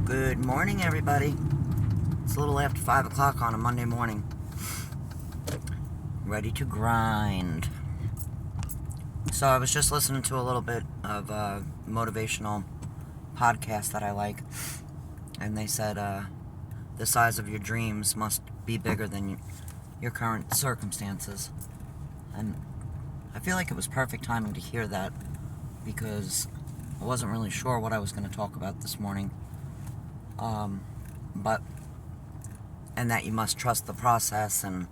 Good morning, everybody. It's a little after 5 o'clock on a Monday morning. Ready to grind. So I was just listening to a little bit of a motivational podcast that I like. And they said the size of your dreams must be bigger than your current circumstances. And I feel like it was perfect timing to hear that, because I wasn't really sure what I was going to talk about this morning. And that you must trust the process and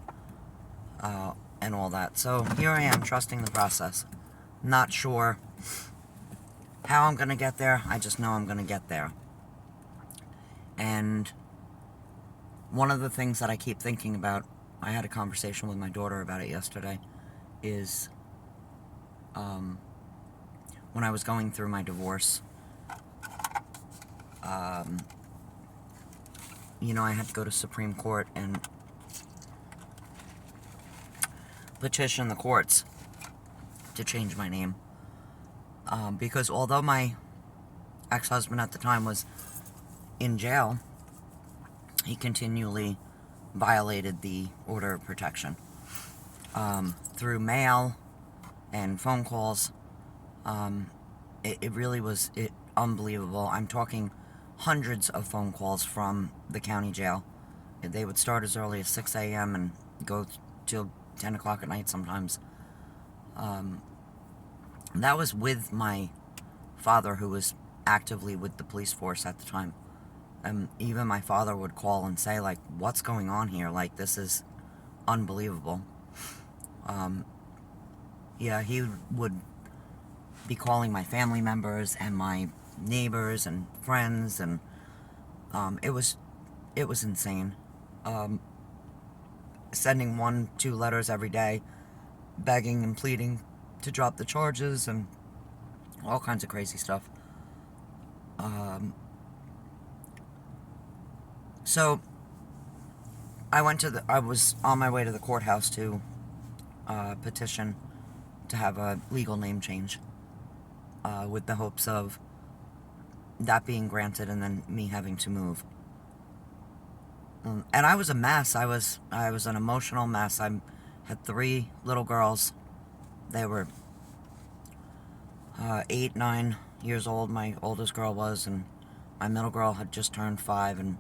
all that. So here I am, trusting the process. Not sure how I'm going to get there. I just know I'm going to get there. And one of the things that I keep thinking about, I had a conversation with my daughter about it yesterday, is when I was going through my divorce, I had to go to Supreme Court and petition the courts to change my name. Because although my ex-husband at the time was in jail, he continually violated the order of protection. Through mail and phone calls. It really was unbelievable. I'm talking hundreds of phone calls from the county jail. They would start as early as 6 a.m. and go till 10 o'clock at night sometimes. That was with my father, who was actively with the police force at the time. Even my father would call and say, like, what's going on here? Like, this is unbelievable. He would be calling my family members and my neighbors and friends, and it was insane. Sending 1-2 letters every day, begging and pleading to drop the charges and all kinds of crazy stuff. So I was on my way to the courthouse to petition to have a legal name change, with the hopes of that being granted and then me having to move. And I was a mess. I was an emotional mess. I had 3 little girls. They were 8, 9 years old, my oldest girl was, and my middle girl had just turned 5, and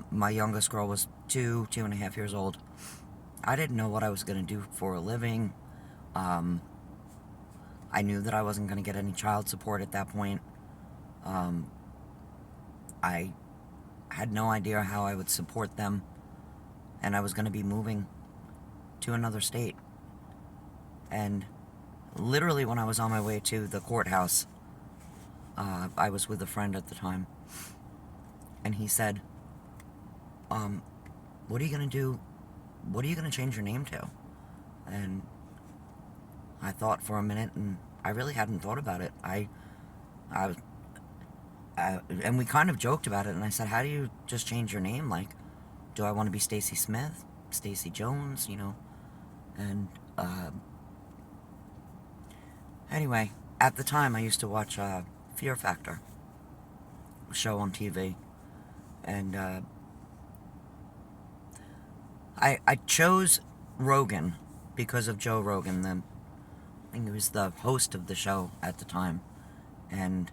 my youngest girl was 2.5 years old. I didn't know what I was going to do for a living. I knew that I wasn't going to get any child support at that point. I had no idea how I would support them, and I was going to be moving to another state. And literally when I was on my way to the courthouse, I was with a friend at the time, and he said, what are you going to do? What are you going to change your name to? And I thought for a minute, and I really hadn't thought about it. And we kind of joked about it, and I said, how do you just change your name? Like, do I want to be Stacy Smith, Stacy Jones, And anyway, at the time I used to watch Fear Factor, a show on TV, and I chose Rogan because of Joe Rogan. I think he was the host of the show at the time, and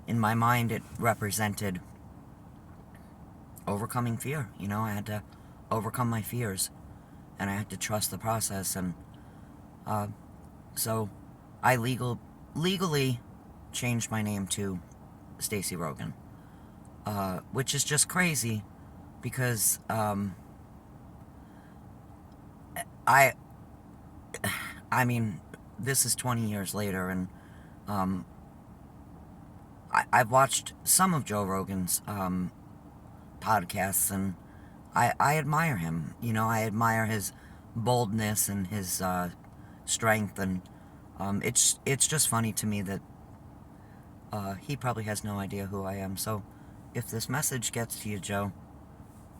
in my mind it represented overcoming fear. I had to overcome my fears, and I had to trust the process. And so I legally changed my name to Stacy Rogan, which is just crazy, because I mean, this is 20 years later, and I've watched some of Joe Rogan's podcasts, and I admire him. I admire his boldness and his strength, and it's just funny to me that he probably has no idea who I am. So if this message gets to you, Joe,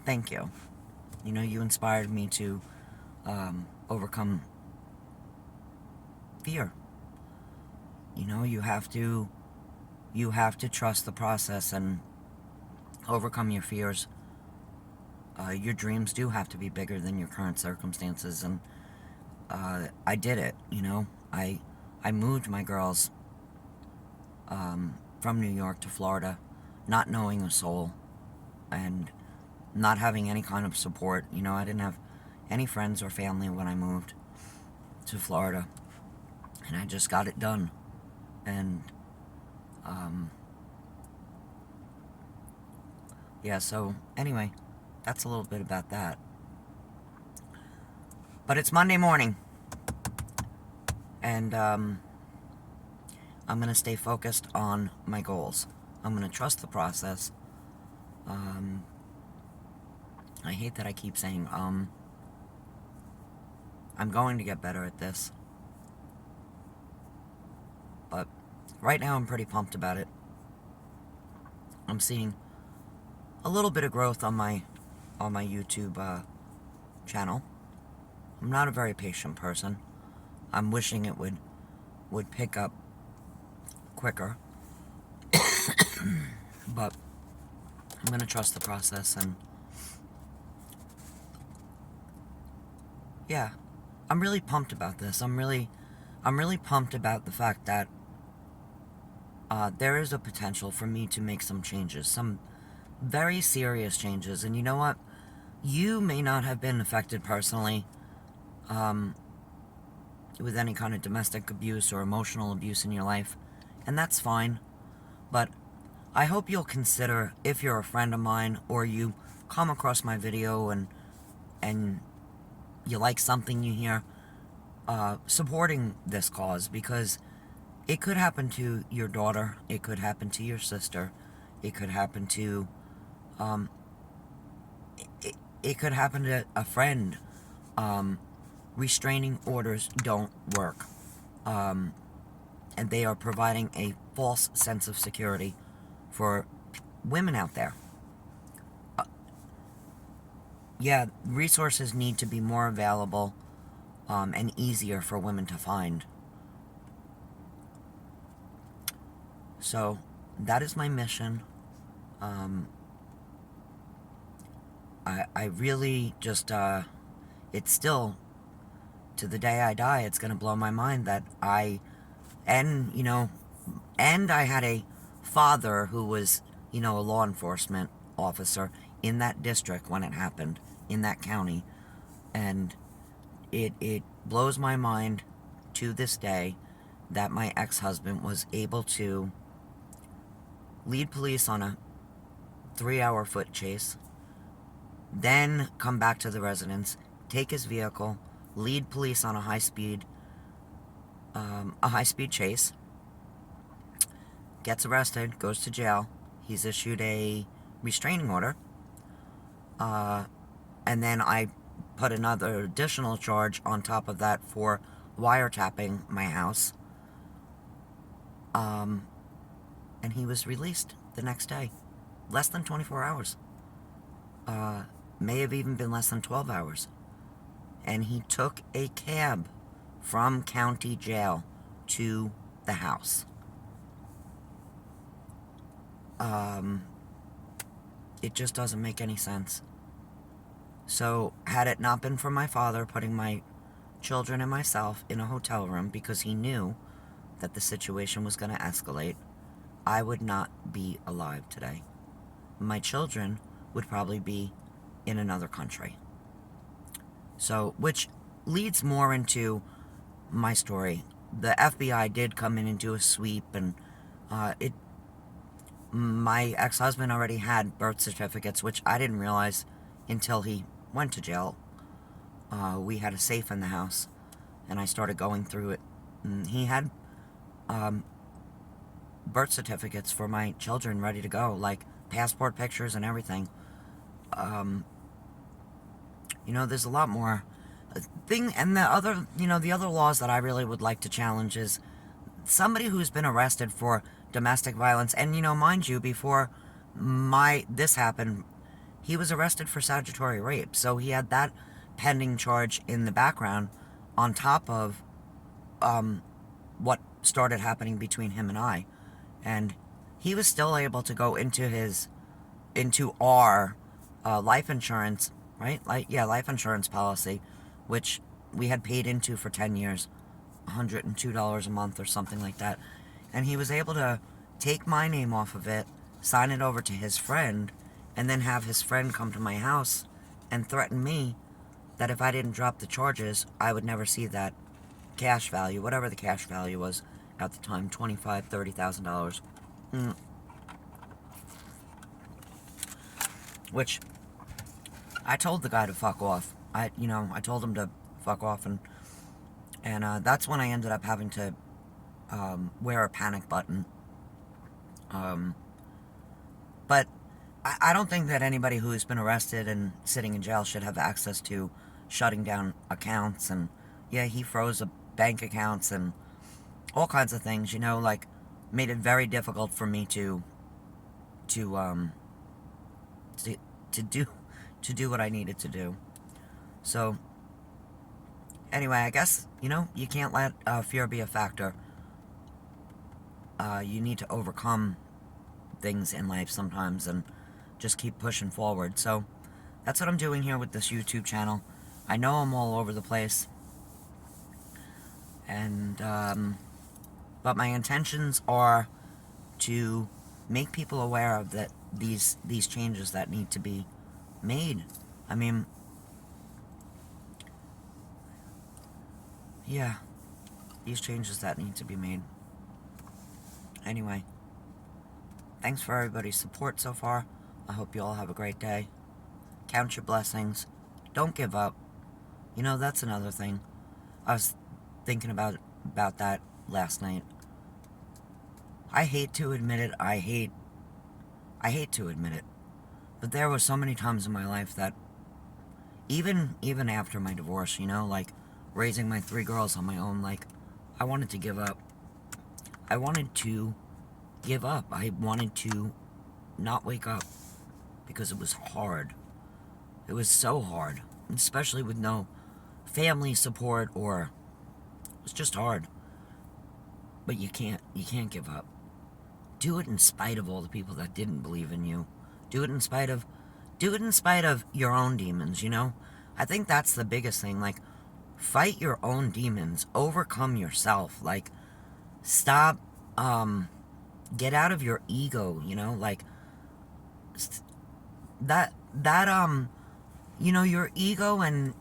thank you. You inspired me to overcome fear. You have to trust the process, and overcome your fears. Your dreams do have to be bigger than your current circumstances, and I did it. I moved my girls from New York to Florida, not knowing a soul, and not having any kind of support. I didn't have any friends or family when I moved to Florida, and I just got it done. And yeah, so anyway, that's a little bit about that. But it's Monday morning, and I'm going to stay focused on my goals. I'm going to trust the process. I hate that I keep saying I'm going to get better at this. But right now I'm pretty pumped about it. I'm seeing a little bit of growth on my YouTube channel. I'm not a very patient person. I'm wishing it would pick up quicker. But I'm going to trust the process, and yeah, I'm really pumped about this. I'm really pumped about the fact that there is a potential for me to make some changes, some very serious changes. And you know what? You may not have been affected personally with any kind of domestic abuse or emotional abuse in your life, and that's fine. But I hope you'll consider, if you're a friend of mine or you come across my video and you like something you hear, supporting this cause, because it could happen to your daughter, it could happen to your sister, it could happen to it could happen to a friend. Restraining orders don't work, and they are providing a false sense of security for women out there. Yeah, resources need to be more available and easier for women to find. So that is my mission. I really just, it's still, to the day I die, it's going to blow my mind that and I had a father who was, a law enforcement officer in that district when it happened, in that county. And it blows my mind to this day that my ex-husband was able to lead police on a 3-hour foot chase, then come back to the residence, take his vehicle, lead police on a high-speed chase, gets arrested, goes to jail. He's issued a restraining order, and then I put another additional charge on top of that for wiretapping my house, and he was released the next day. Less than 24 hours. May have even been less than 12 hours. And he took a cab from county jail to the house. It just doesn't make any sense. So, had it not been for my father putting my children and myself in a hotel room because he knew that the situation was going to escalate, I would not be alive today. My children would probably be in another country. So, which leads more into my story. The FBI did come in and do a sweep, and my ex-husband already had birth certificates, which I didn't realize until he went to jail. We had a safe in the house, and I started going through it. And he had birth certificates for my children ready to go, like passport pictures and everything. There's a lot more thing, and the other laws that I really would like to challenge is somebody who's been arrested for domestic violence. And mind you, before this happened, he was arrested for statutory rape, so he had that pending charge in the background on top of what started happening between him and I. And he was still able to go into his our life insurance, right? Life insurance policy, which we had paid into for 10 years, $102 a month or something like that. And he was able to take my name off of it, sign it over to his friend, and then have his friend come to my house and threaten me that if I didn't drop the charges, I would never see that cash value, whatever the cash value was at the time, $25,000, $30,000. Which I told the guy to fuck off. I told him to fuck off, and that's when I ended up having to wear a panic button. But I don't think that anybody who's been arrested and sitting in jail should have access to shutting down accounts. And yeah, he froze bank accounts and all kinds of things, like made it very difficult for me to do what I needed to do. So anyway, I guess you can't let fear be a factor. You need to overcome things in life sometimes and just keep pushing forward. So that's what I'm doing here with this YouTube channel. I know I'm all over the place, and but my intentions are to make people aware of that these changes that need to be made. I mean, yeah, these changes that need to be made. Anyway, thanks for everybody's support so far. I hope you all have a great day. Count your blessings. Don't give up. That's another thing. I was thinking about that last night. I hate to admit it. I hate to admit it. But there were so many times in my life that even after my divorce, like raising my 3 girls on my own, like I wanted to give up. I wanted to give up. I wanted to not wake up because it was hard. It was so hard, especially with no family support, or it was just hard. But you can't give up. Do it in spite of all the people that didn't believe in you. Do it in spite of your own demons, I think that's the biggest thing. Like, fight your own demons. Overcome yourself. Like, stop, get out of your ego, like, your ego and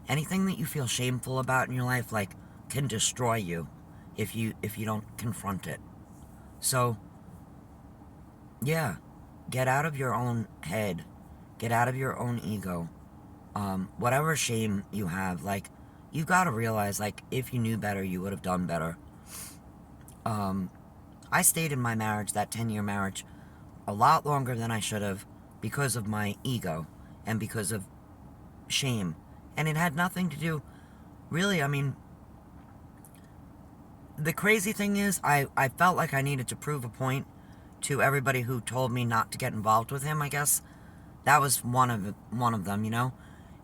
anything that you feel shameful about in your life, like, can destroy you if you don't confront it. So, yeah, get out of your own head. Get out of your own ego. Whatever shame you have, like, you gotta realize, like, if you knew better, you would have done better. I stayed in my marriage, that 10-year marriage, a lot longer than I should have because of my ego and because of shame. And it had nothing to do, really, I mean, the crazy thing is, I felt like I needed to prove a point to everybody who told me not to get involved with him, I guess. That was one of them,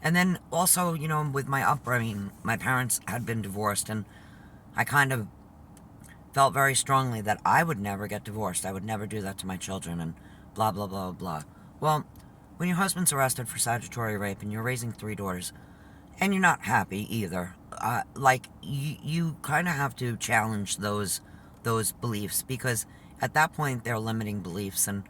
And then also, with my upbringing, my parents had been divorced, and I kind of felt very strongly that I would never get divorced. I would never do that to my children, and blah, blah, blah, blah. Well, when your husband's arrested for statutory rape and you're raising 3 daughters, and you're not happy either, you kind of have to challenge those beliefs, because at that point they're limiting beliefs, and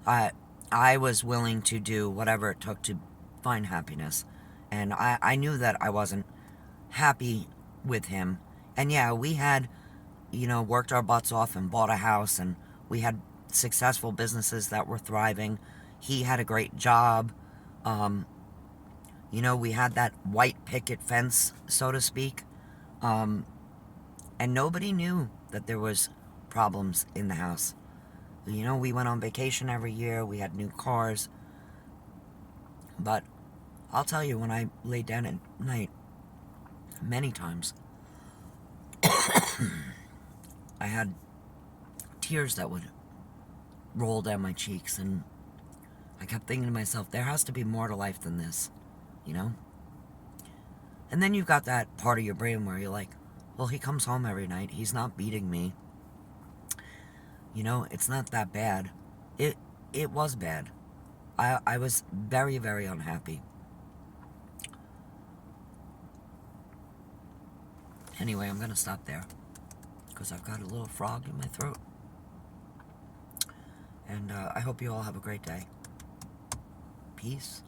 I was willing to do whatever it took to find happiness. And I knew that I wasn't happy with him. And yeah, we had, worked our butts off and bought a house, and we had successful businesses that were thriving. He had a great job. We had that white picket fence, so to speak. And nobody knew that there was problems in the house. We went on vacation every year. We had new cars. But I'll tell you, when I laid down at night, many times, I had tears that would roll down my cheeks, and I kept thinking to myself, there has to be more to life than this, And then you've got that part of your brain where you're like, well, he comes home every night. He's not beating me. It's not that bad. it was bad. I was very, very unhappy. Anyway, I'm going to stop there because I've got a little frog in my throat. And I hope you all have a great day. Peace.